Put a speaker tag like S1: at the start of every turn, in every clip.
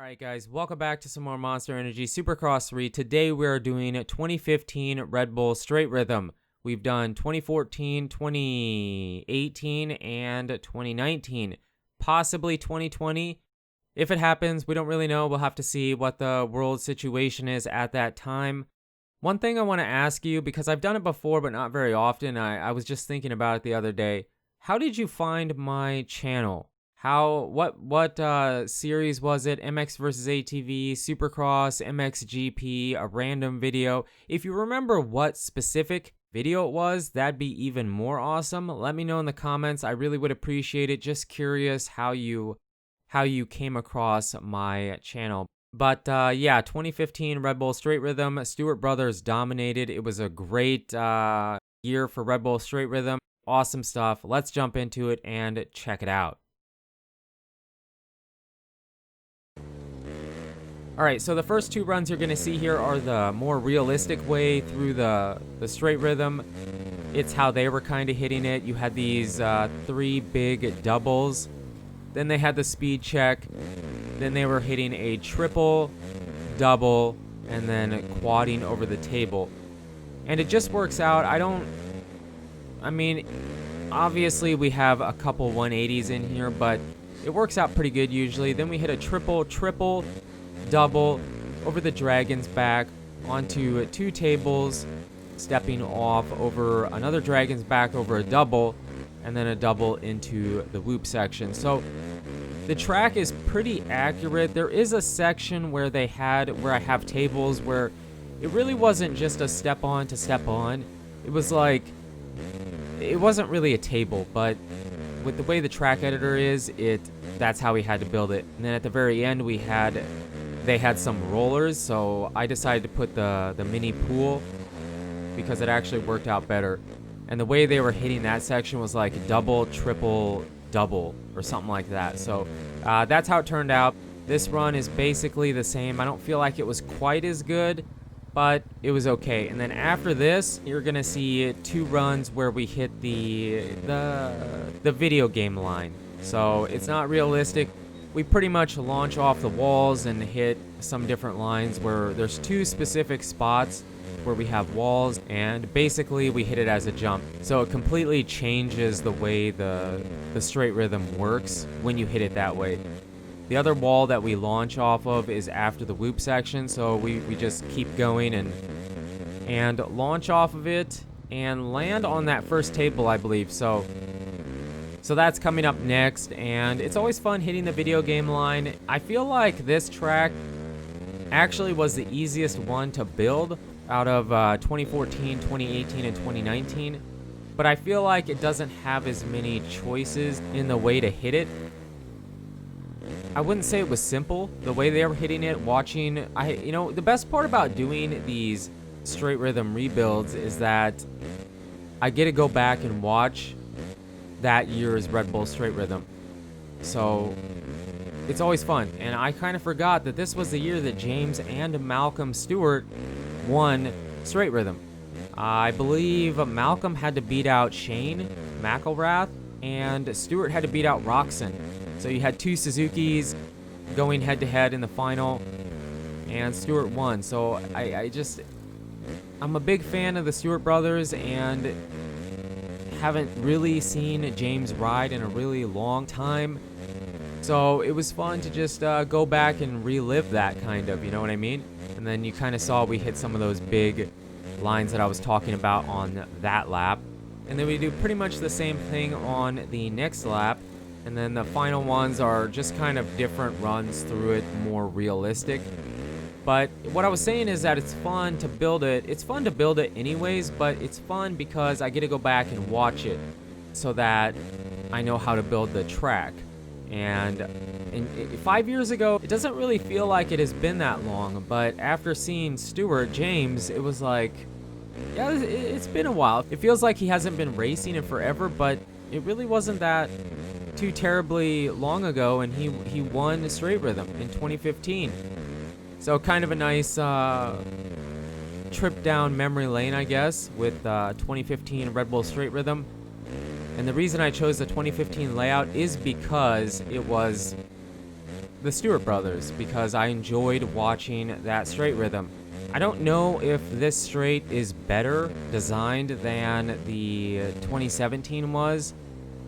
S1: Alright guys, welcome back to some more Monster Energy Supercross 3. Today we are doing 2015 Red Bull Straight Rhythm. We've done 2014, 2018, and 2019. Possibly 2020. If it happens, we don't really know. We'll have to see what the world situation is at that time. One thing I want to ask you, because I've done it before but not very often, I was just thinking about it the other day. How did you find my channel? What series was it? MX versus ATV, Supercross, MXGP, a random video. If you remember what specific video it was, that'd be even more awesome. Let me know in the comments. I really would appreciate it. Just curious how you came across my channel. But yeah, 2015 Red Bull Straight Rhythm, Stewart brothers dominated. It was a great year for Red Bull Straight Rhythm. Awesome stuff. Let's jump into it and check it out. Alright, so the first two runs you're going to see here are the more realistic way through the straight rhythm. It's how they were kind of hitting it. You had these three big doubles. Then they had the speed check. Then they were hitting a triple, double, and then quadding over the table. And it just works out. I mean, obviously we have a couple 180s in here, but it works out pretty good usually. Then we hit a triple, double over the dragon's back onto two tables, stepping off over another dragon's back over a double, and then a double into the whoop section. So the track is pretty accurate. There is a section where I have tables where it really wasn't just a step on to step on. It was like, it wasn't really a table, but with the way the track editor is, that's how we had to build it. And then at the very end they had some rollers, so I decided to put the mini pool because it actually worked out better. And the way they were hitting that section was like double, triple, double, or something like that. So that's how it turned out. This run is basically the same. I don't feel like it was quite as good, but it was okay. And then after this, you're gonna see two runs where we hit the video game line. So it's not realistic. We pretty much launch off the walls and hit some different lines where there's two specific spots where we have walls, and basically we hit it as a jump. So it completely changes the way the straight rhythm works when you hit it that way. The other wall that we launch off of is after the whoop section, so we just keep going and launch off of it and land on that first table, I believe. So that's coming up next, and it's always fun hitting the video game line. I feel like this track actually was the easiest one to build out of 2014, 2018, and 2019, but I feel like it doesn't have as many choices in the way to hit it. I wouldn't say it was simple, the way they were hitting it, the best part about doing these straight rhythm rebuilds is that I get to go back and watch that year's Red Bull Straight Rhythm. So it's always fun. And I kind of forgot that this was the year that James and Malcolm Stewart won Straight Rhythm. I believe Malcolm had to beat out Shane McElrath, and Stewart had to beat out Roxon. So you had two Suzukis going head-to-head in the final, and Stewart won. So I'm a big fan of the Stewart brothers, and haven't really seen James ride in a really long time. So it was fun to just go back and relive that kind of, you know what I mean? And then you kind of saw we hit some of those big lines that I was talking about on that lap. And then we do pretty much the same thing on the next lap. And then the final ones are just kind of different runs through it, more realistic. But what I was saying is that it's fun to build it. It's fun to build it anyways, but it's fun because I get to go back and watch it so that I know how to build the track. And 5 years ago, it doesn't really feel like it has been that long, but after seeing Stewart, James, it was like, yeah, it's been a while. It feels like he hasn't been racing in forever, but it really wasn't that too terribly long ago, and he won Straight Rhythm in 2015. So kind of a nice trip down memory lane, I guess, with 2015 Red Bull Straight Rhythm. And the reason I chose the 2015 layout is because it was the Stewart brothers because I enjoyed watching that straight rhythm. I don't know if this straight is better designed than the 2017 was,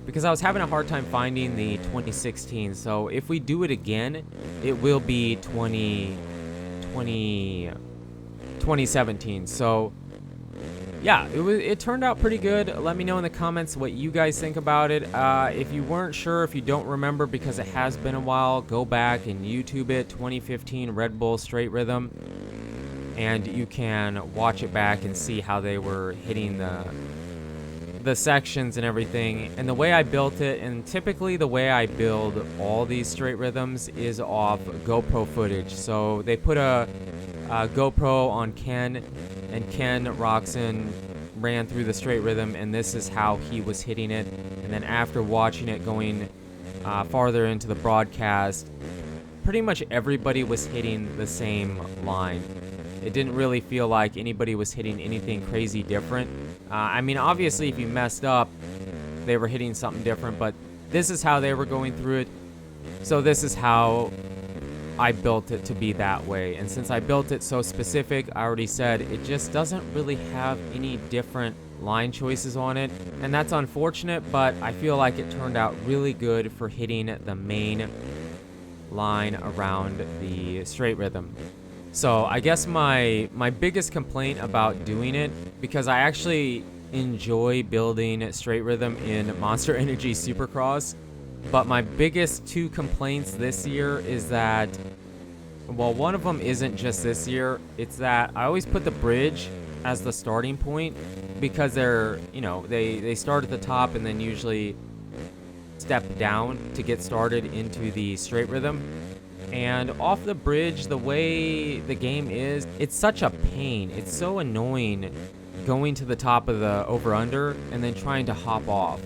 S1: because I was having a hard time finding the 2016. So if we do it again, it will be 2017. So yeah, it turned out pretty good. Let me know in the comments what you guys think about it. If you weren't sure, if you don't remember because it has been a while, go back and YouTube it, 2015 Red Bull straight rhythm, and you can watch it back and see how they were hitting the sections and everything. And the way I built it, and typically the way I build all these straight rhythms is off GoPro footage. So they put a GoPro on Ken, and Ken Roxon ran through the straight rhythm, and this is how he was hitting it. And then after watching it going farther into the broadcast, pretty much everybody was hitting the same line. It didn't really feel like anybody was hitting anything crazy different. I mean, obviously, if you messed up, they were hitting something different, but this is how they were going through it. So this is how I built it to be that way. And since I built it so specific, I already said, it just doesn't really have any different line choices on it. And that's unfortunate, but I feel like it turned out really good for hitting the main line around the straight rhythm. So I guess my biggest complaint about doing it, because I actually enjoy building straight rhythm in Monster Energy Supercross, but my biggest two complaints this year is that, well, one of them isn't just this year, it's that I always put the bridge as the starting point, because they're, you know, they start at the top and then usually step down to get started into the straight rhythm. And off the bridge, the way the game is, it's such a pain. It's so annoying going to the top of the over-under and then trying to hop off.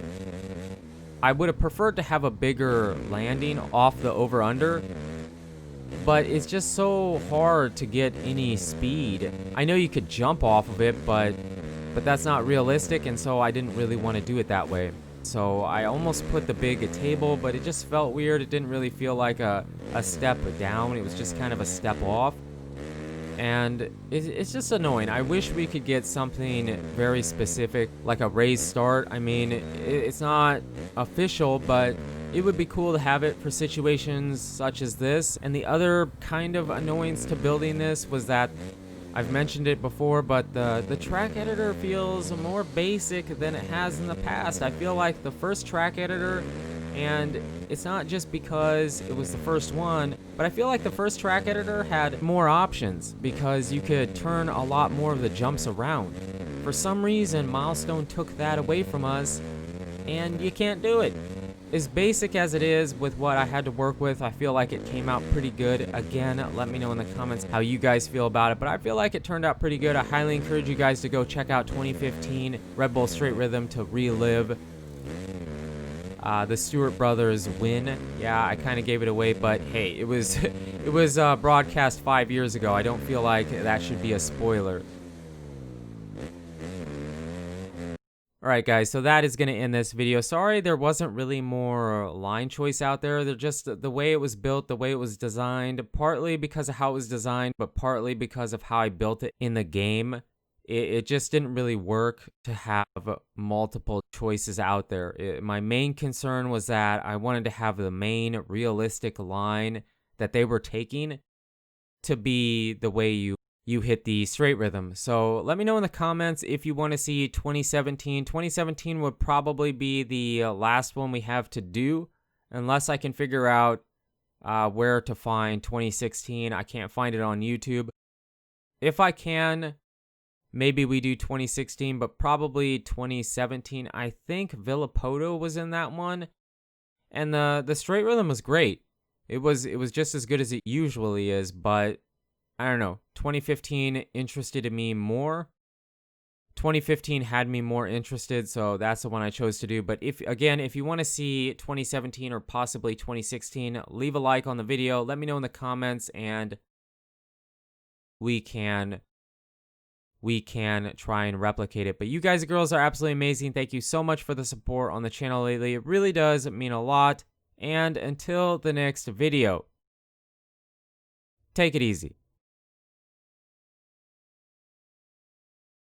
S1: I would have preferred to have a bigger landing off the over-under, but it's just so hard to get any speed. I know you could jump off of it, but that's not realistic, and so I didn't really want to do it that way. So I almost put the big table, but it just felt weird. It didn't really feel like a step down. It was just kind of a step off. And it's just annoying. I wish we could get something very specific, like a raised start. I mean, it's not official, but it would be cool to have it for situations such as this. And the other kind of annoyance to building this was that, I've mentioned it before, but the track editor feels more basic than it has in the past. I feel like the first track editor, and it's not just because it was the first one, but I feel like the first track editor had more options because you could turn a lot more of the jumps around. For some reason, Milestone took that away from us, and you can't do it. As basic as it is with what I had to work with, I feel like it came out pretty good. Again, let me know in the comments how you guys feel about it, but I feel like it turned out pretty good. I highly encourage you guys to go check out 2015 Red Bull Straight Rhythm to relive the Stewart brothers win. Yeah, I kind of gave it away, but hey, it was broadcast 5 years ago. I don't feel like that should be a spoiler. Alright guys, so that is going to end this video. Sorry there wasn't really more line choice out there. They're just the way it was built, the way it was designed, partly because of how it was designed, but partly because of how I built it in the game. It just didn't really work to have multiple choices out there. My main concern was that I wanted to have the main realistic line that they were taking to be the way you hit the straight rhythm. So let me know in the comments if you want to see 2017. 2017 would probably be the last one we have to do, unless I can figure out where to find 2016. I can't find it on YouTube. If I can, maybe we do 2016, but probably 2017. I think Villapoto was in that one, and the straight rhythm was great. It was just as good as it usually is, but I don't know, 2015 interested me more. 2015 had me more interested, so that's the one I chose to do. But if you want to see 2017 or possibly 2016, leave a like on the video. Let me know in the comments, and we can try and replicate it. But you guys and girls are absolutely amazing. Thank you so much for the support on the channel lately. It really does mean a lot. And until the next video. Take it easy.